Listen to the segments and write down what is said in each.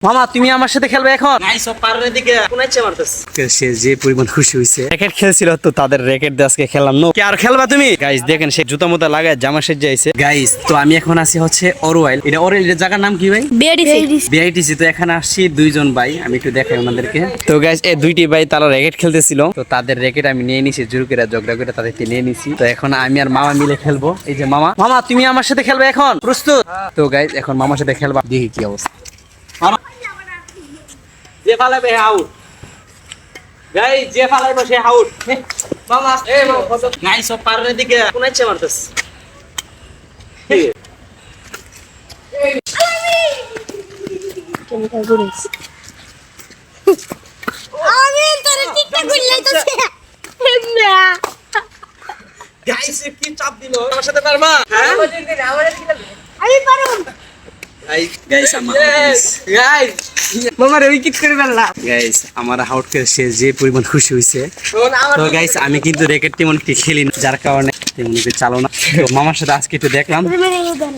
মামা তুমি আমার সাথে খেলবে এখন? সে যে পরিমাণ খুশি হয়েছে, র্যাকেট খেলছিল তো তাদের র্যাকেট দিয়ে আজকে খেললাম। নো কি আর খেলবা তুমি? গাইস দেখেন সে জুতা মুতা লাগায় জামা সেজে আইছে। গাইস তো আমি এখন আছি হচ্ছে অরওয়াইল। এটা অরওয়াইল এর জায়গার নাম কি ভাই? বিআইটিসি। তো এখানে আসছি দুইজন ভাই, আমি একটু দেখাই ওনাদেরকে। তো গাইস এই দুইটি ভাই তারা র্যাকেট খেলতেছিল, তো তাদের র্যাকেট আমি নিয়ে নিছি, জোর করে ঝগড়া করে তাদেরকে নিয়ে নিছি। তো এখন আমি আর মামা মিলে খেলবো। এই যে মামা, মামা তুমি আমার সাথে খেলবে এখন? প্রস্তুত? তো গাইস এখন মামার সাথে খেলবা, দেখি কি অবস্থা। যে ফালাবে আউট গাইস, যে ফালাবে সে আউট। মামা এই মামা কত গাইস সব পারের দিকে কোন ইচ্ছে মারতেছ। আমি তোরে টিকটক কইলাইতেছি না গাইস কি চাপ দিল, আমার সাথে পারবা? হ্যাঁ আমি পারুম গাইস মামারে উইকেট করে ফেললা। গাইস আমার আউট করে সে যে পরিমাণ খুশি হয়েছে। তো গাইস আমি কিন্তু র্যাকেট তেমন কি খেলি না, যার কারণে তেমন কি চালো না। তো মামার সাথে আজকে একটু দেখলাম,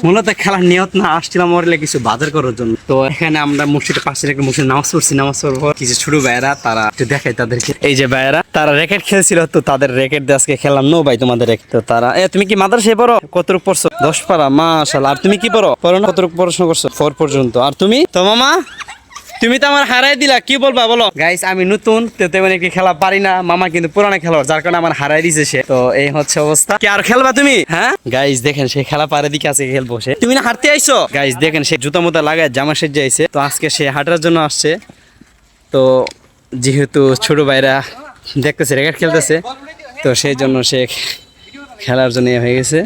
মূলত খেলার নিয়ত না, আসছিলাম ওরলে কিছু বাজার করার জন্য। তো এখানে আমরা মসজিদের পাশে একটা মসজিদ নামাজ পড়ছি, নামাজ পড়ার পর কিছু ছোট ভাইয়েরা তারা একটু দেখাই তাদেরকে। এই যে ভাইয়েরা তারা র্যাকেট খেলছিল তো তাদের র্যাকেট দিয়ে আজকে খেললাম। নো ভাই তোমাদের র্যাকেট। তো তারা তুমি কি মাদ্রাসায় পড়ো? কতটুকু পড়ছো? 10 পারা, মাশাআল্লাহ। আর তুমি কি পড়ো? পড়ো না? কতটুকু পড়াশোনা করছো? 4 পর্যন্ত। আর তুমি? তো মামা তুমি তো আমার হারাই দিলা, কি বলবা বলো? গাইস আমি নতুন তো তেমন একটি খেলা পারি না, মামা কিন্তু পুরানো খেলোয়াড়, যার কারণে আমার হারাই দিয়েছে সে। তো এই হচ্ছে অবস্থা। কি আর খেলবা তুমি? হ্যাঁ গাইস দেখেন সে খেলা পারে দিকে আছে খেলবো সে। তুমি না হাঁটতে আইছো? গাইস দেখেন সে জুতা মুতা লাগায় জামা সেজে আইছে, তো আজকে সে হাঁটার জন্য আসছে। তো যেহেতু ছোট ভাইরা দেখতেছে র্যাকেট খেলতেছে, তো সেই জন্য সে খেলার জন্য হয়ে গেছে।